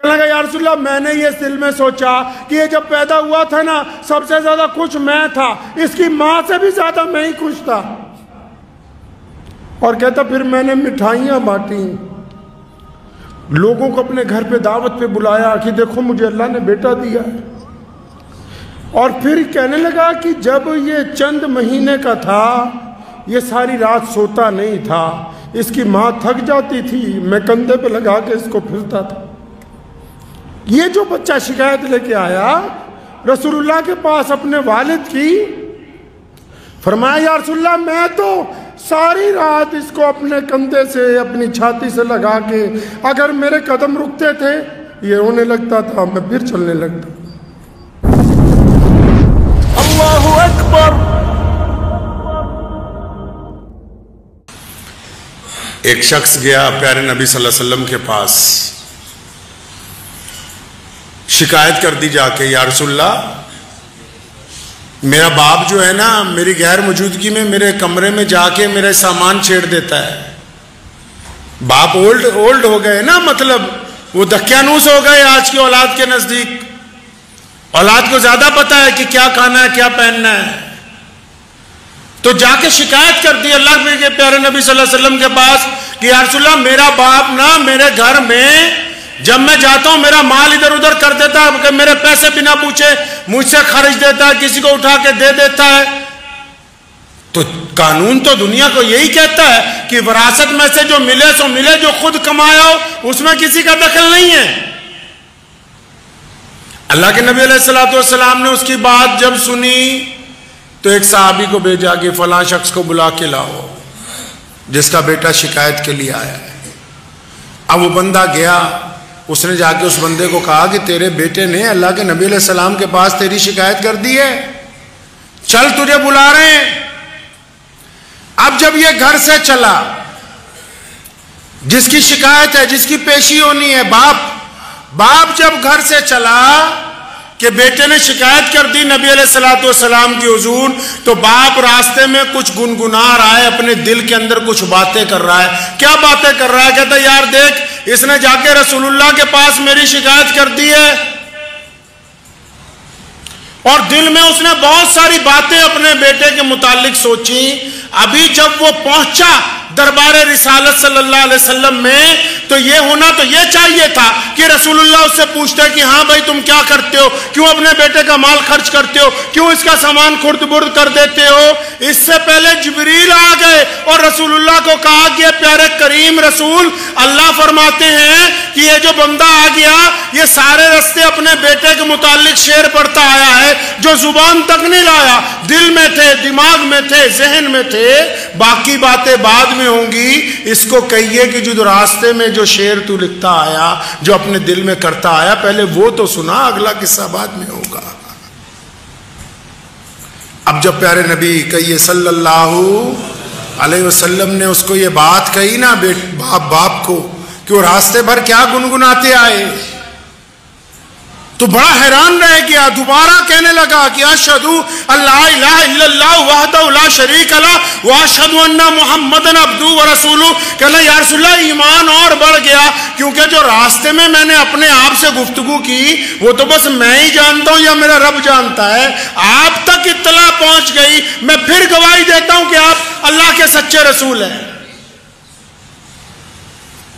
لگا یا رسول اللہ میں نے یہ دل میں سوچا کہ یہ جب پیدا ہوا تھا نا سب سے زیادہ خوش میں تھا، اس کی ماں سے بھی زیادہ میں ہی خوش تھا۔ اور کہتا پھر میں نے مٹھائیاں بانٹی، لوگوں کو اپنے گھر پہ دعوت پہ بلایا کہ دیکھو مجھے اللہ نے بیٹا دیا ہے۔ اور پھر کہنے لگا کہ جب یہ چند مہینے کا تھا یہ ساری رات سوتا نہیں تھا، اس کی ماں تھک جاتی تھی، میں کندھے پہ لگا کے اس کو پھرتا تھا۔ یہ جو بچہ شکایت لے کے آیا رسول اللہ کے پاس اپنے والد کی، فرمایا یا رسول اللہ میں تو ساری رات اس کو اپنے کندھے سے اپنی چھاتی سے لگا کے اگر میرے قدم رکتے تھے یہ رونے لگتا تھا، میں پھر چلنے لگتا۔ اللہ اکبر۔ ایک شخص گیا پیارے نبی صلی اللہ علیہ وسلم کے پاس، شکایت کر دی جا کے یا رسول اللہ میرا باپ جو ہے نا میری غیر موجودگی میں میرے کمرے میں جا کے میرے سامان چھیڑ دیتا ہے۔ باپ اولڈ ہو گئے نا، مطلب وہ دکیانوس ہو گئے آج کی اولاد کے نزدیک، اولاد کو زیادہ پتا ہے کہ کیا کھانا ہے کیا پہننا ہے۔ تو جا کے شکایت کر دی اللہ کے پیارے نبی صلی اللہ علیہ وسلم کے پاس کہ یا رسول اللہ میرا باپ نا میرے گھر میں جب میں جاتا ہوں میرا مال ادھر ادھر کر دیتا ہے کہ میرے پیسے بنا پوچھے مجھ سے خرچ دیتا ہے، کسی کو اٹھا کے دے دیتا ہے۔ تو قانون تو دنیا کو یہی کہتا ہے کہ وراثت میں سے جو ملے سو ملے، جو خود کمایا ہو اس میں کسی کا دخل نہیں ہے۔ اللہ کے نبی علیہ السلام نے اس کی بات جب سنی تو ایک صحابی کو بھیجا کہ فلاں شخص کو بلا کے لاؤ جس کا بیٹا شکایت کے لیے آیا ہے۔ اب وہ بندہ گیا، اس نے جا کے اس بندے کو کہا کہ تیرے بیٹے نے اللہ کے نبی علیہ السلام کے پاس تیری شکایت کر دی ہے، چل تجھے بلا رہے ہیں۔ اب جب یہ گھر سے چلا، جس کی شکایت ہے جس کی پیشی ہونی ہے باپ جب گھر سے چلا کہ بیٹے نے شکایت کر دی نبی علیہ السلام کی حضور، تو باپ راستے میں کچھ گنگنا رہا ہے، اپنے دل کے اندر کچھ باتیں کر رہا ہے۔ کیا باتیں کر رہا ہے؟ کہتا ہے یار دیکھ اس نے جا کے رسول اللہ کے پاس میری شکایت کر دی ہے، اور دل میں اس نے بہت ساری باتیں اپنے بیٹے کے متعلق سوچی۔ ابھی جب وہ پہنچا دربار رسالت صلی اللہ علیہ وسلم میں تو یہ ہونا تو یہ چاہیے تھا کہ رسول اللہ اس سے پوچھتے کہ ہاں بھائی تم کیا کرتے ہو، کیوں اپنے بیٹے کا مال خرچ کرتے ہو، کیوں اس کا سامان خرد برد کر دیتے ہو۔ اس سے پہلے جبریل آ گئے اور رسول اللہ کو کہا کہ پیارے کریم رسول اللہ فرماتے ہیں کہ یہ جو بندہ آ گیا یہ سارے رستے اپنے بیٹے کے متعلق شعر پڑھتا آیا ہے جو زبان تک نہیں لایا، دل میں تھے، دماغ میں تھے، ذہن میں تھے، باقی باتیں بعد میں ہوں گی۔ اس کو کہیے کہ جو راستے میں جو شعر تو لکھتا آیا، جو اپنے دل میں کرتا آیا، پہلے وہ تو سنا، اگلا قصہ بعد میں ہوگا۔ اب جب پیارے نبی کہیے صلی اللہ علیہ وسلم نے اس کو یہ بات کہی نا باپ کو کہ وہ راستے بھر کیا گنگناتے آئے، تو بڑا حیران رہ گیا۔ دوبارہ کہنے لگا کہ اشہد اللہ الہ الا اللہ وحدہ لا شریک لہ واشہد ان محمدن عبدہ ورسولہ۔ کہنا یا رسول اللہ ایمان اور بڑھ گیا، کیونکہ جو راستے میں نے اپنے آپ سے گفتگو کی وہ تو بس میں ہی جانتا ہوں یا میرا رب جانتا ہے، آپ تک اطلاع پہنچ گئی، میں پھر گواہی دیتا ہوں کہ آپ اللہ کے سچے رسول ہیں۔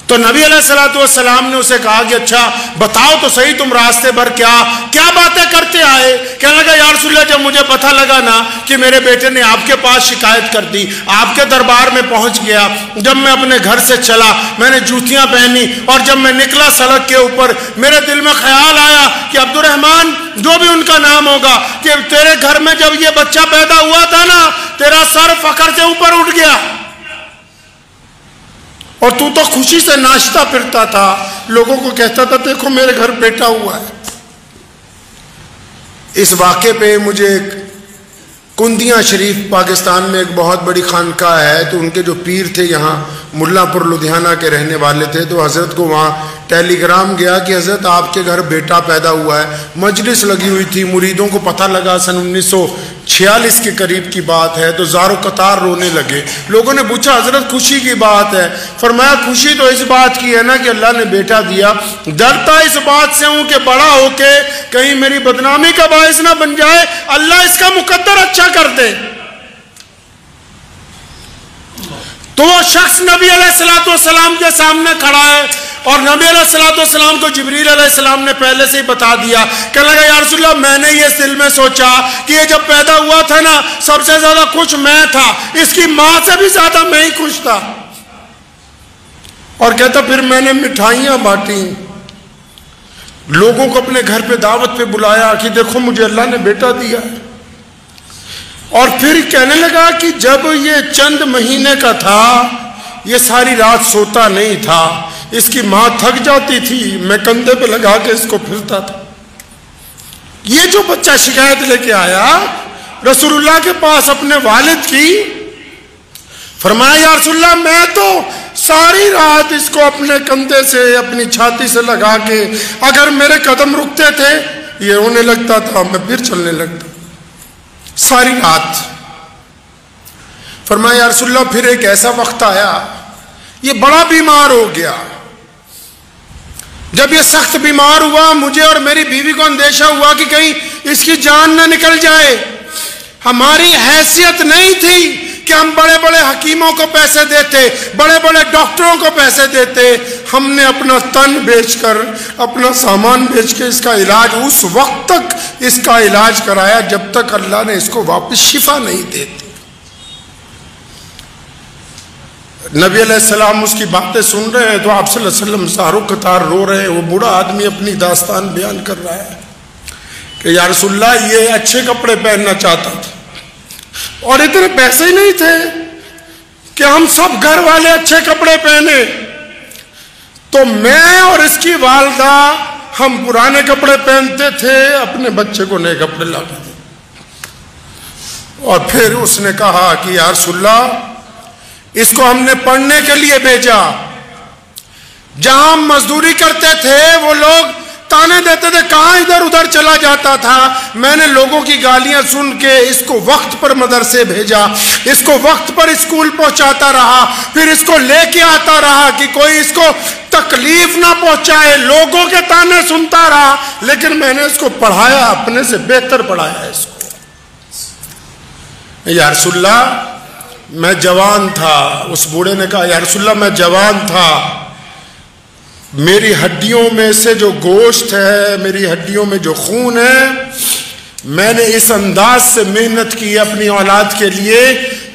تو نبی علیہ السلام نے اسے کہا کہ اچھا بتاؤ تو صحیح تم راستے بھر کیا باتیں کرتے آئے۔ کہنے لگا یا رسول اللہ جب مجھے پتہ لگا نا کہ میرے بیٹے نے آپ کے پاس شکایت کر دی، آپ کے دربار میں پہنچ گیا، جب میں اپنے گھر سے چلا میں نے جوتیاں پہنی اور جب میں نکلا سڑک کے اوپر میرے دل میں خیال آیا کہ عبد الرحمن جو بھی ان کا نام ہوگا کہ تیرے گھر میں جب یہ بچہ پیدا ہوا تھا نا تیرا سر فخر سے اوپر اٹھ گیا اور تو خوشی سے ناچتا پھرتا تھا، لوگوں کو کہتا تھا دیکھو میرے گھر بیٹا ہوا ہے۔ اس واقعے پہ مجھے ایک کندیاں شریف پاکستان میں ایک بہت بڑی خانقاہ ہے، تو ان کے جو پیر تھے یہاں ملا پور لدھیانہ کے رہنے والے تھے، تو حضرت کو وہاں ٹیلی گرام گیا کہ حضرت آپ کے گھر بیٹا پیدا ہوا ہے. مجلس لگی ہوئی تھی, مریدوں کو پتہ لگا, سن 1946 کے قریب کی بات ہے, تو زار و قطار رونے لگے. لوگوں نے پوچھا حضرت خوشی کی بات ہے؟ فرمایا خوشی تو اس بات کی ہے نا کہ اللہ نے بیٹا دیا, ڈرتا اس بات سے ہوں کہ بڑا ہو کے کہیں میری بدنامی کا باعث نہ بن جائے, اللہ اس کا مقدر اچھا کر دے. تو وہ شخص نبی علیہ السلام کے سامنے کھڑا ہے, اور نبی علیہ السلام کو جبریل علیہ السلام نے پہلے سے ہی بتا دیا. کہنے لگا یا رسول اللہ میں نے یہ دل میں سوچا کہ یہ جب پیدا ہوا تھا نا سب سے زیادہ خوش میں تھا, اس کی ماں سے بھی زیادہ میں ہی خوش تھا. اور کہتا پھر میں نے مٹھائیاں بانٹی, لوگوں کو اپنے گھر پہ دعوت پہ بلایا کہ دیکھو مجھے اللہ نے بیٹا دیا. اور پھر کہنے لگا کہ جب یہ چند مہینے کا تھا یہ ساری رات سوتا نہیں تھا, اس کی ماں تھک جاتی تھی, میں کندھے پہ لگا کے اس کو پھرتا تھا. یہ جو بچہ شکایت لے کے آیا رسول اللہ کے پاس اپنے والد کی, فرمایا یا رسول اللہ میں تو ساری رات اس کو اپنے کندھے سے اپنی چھاتی سے لگا کے اگر میرے قدم رکتے تھے یہ رونے لگتا تھا, میں پھر چلنے لگتا ساری رات. فرمایا یا رسول اللہ پھر ایک ایسا وقت آیا یہ بڑا بیمار ہو گیا. جب یہ سخت بیمار ہوا مجھے اور میری بیوی کو اندیشہ ہوا کہ کہیں اس کی جان نہ نکل جائے. ہماری حیثیت نہیں تھی کہ ہم بڑے بڑے حکیموں کو پیسے دیتے, بڑے بڑے ڈاکٹروں کو پیسے دیتے. ہم نے اپنا تن بیچ کر اپنا سامان بیچ کے اس کا علاج اس وقت تک اس کا علاج کرایا جب تک اللہ نے اس کو واپس شفا نہیں دیتی. نبی علیہ السلام اس کی باتیں سن رہے ہیں تو آپ صلی اللہ علیہ وسلم زارو قطار رو رہے ہیں. وہ بوڑھا آدمی اپنی داستان بیان کر رہا ہے کہ یا رسول اللہ یہ اچھے کپڑے پہننا چاہتا تھا اور اتنے پیسے ہی نہیں تھے کہ ہم سب گھر والے اچھے کپڑے پہنے, تو میں اور اس کی والدہ ہم پرانے کپڑے پہنتے تھے, اپنے بچے کو نئے کپڑے لاتے تھے. اور پھر اس نے کہا کہ یا رسول اللہ اس کو ہم نے پڑھنے کے لیے بھیجا, جہاں ہم مزدوری کرتے تھے وہ لوگ تانے دیتے تھے کہاں ادھر ادھر چلا جاتا تھا. میں نے لوگوں کی گالیاں سن کے اس کو وقت پر مدرسے بھیجا, اس کو وقت پر اسکول پہنچاتا رہا, پھر اس کو لے کے آتا رہا کہ کوئی اس کو تکلیف نہ پہنچائے. لوگوں کے تانے سنتا رہا لیکن میں نے اس کو پڑھایا, اپنے سے بہتر پڑھایا اس کو. یا رسول اللہ میں جوان تھا. اس بوڑھے نے کہا یا رسول اللہ میں جوان تھا, میری ہڈیوں میں سے جو گوشت ہے, میری ہڈیوں میں جو خون ہے, میں نے اس انداز سے محنت کی اپنی اولاد کے لیے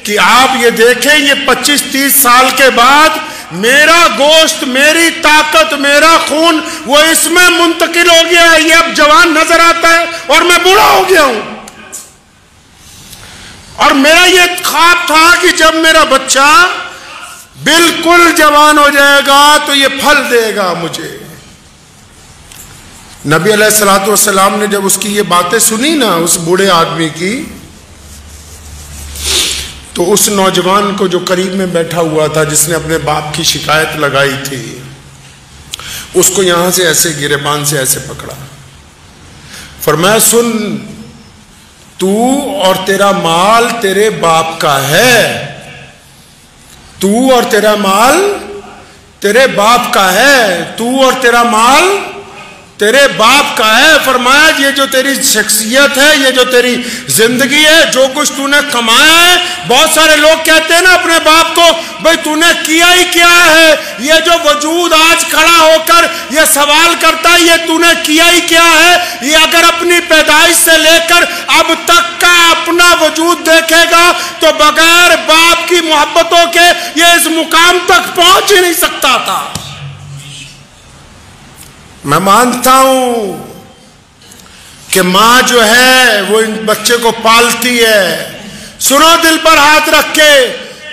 کہ آپ یہ دیکھیں یہ 25-30 سال کے بعد میرا گوشت, میری طاقت, میرا خون وہ اس میں منتقل ہو گیا ہے. یہ اب جوان نظر آتا ہے اور میں بوڑھا ہو گیا ہوں. اور میرا یہ خواب تھا کہ جب میرا بچہ بالکل جوان ہو جائے گا تو یہ پھل دے گا مجھے. نبی علیہ السلام نے جب اس کی یہ باتیں سنی نا اس بوڑھے آدمی کی, تو اس نوجوان کو جو قریب میں بیٹھا ہوا تھا جس نے اپنے باپ کی شکایت لگائی تھی, اس کو یہاں سے ایسے گریبان سے ایسے پکڑا. فرمایا سن, تو اور تیرا مال تیرے باپ کا ہے, تو اور تیرا مال تیرے باپ کا ہے, تو اور تیرا مال تیرے باپ کا ہے. فرمایا یہ جو تیری شخصیت ہے, یہ جو تیری زندگی ہے, جو کچھ تو نے کمایا ہے, بہت سارے لوگ کہتے ہیں نا اپنے باپ کو بھئی تو نے کیا ہی کیا ہے. یہ جو وجود آج کھڑا ہو کر یہ سوال کرتا ہے یہ تو نے کیا ہی کیا ہے, یہ اگر اپنی پیدائش سے لے کر اب تک کا اپنا وجود دیکھے گا تو بغیر باپ کی محبتوں کے یہ اس مقام تک پہنچ ہی نہیں سکتا تھا. میں مانتا ہوں کہ ماں جو ہے وہ ان بچے کو پالتی ہے. سنو دل پر ہاتھ رکھ کے,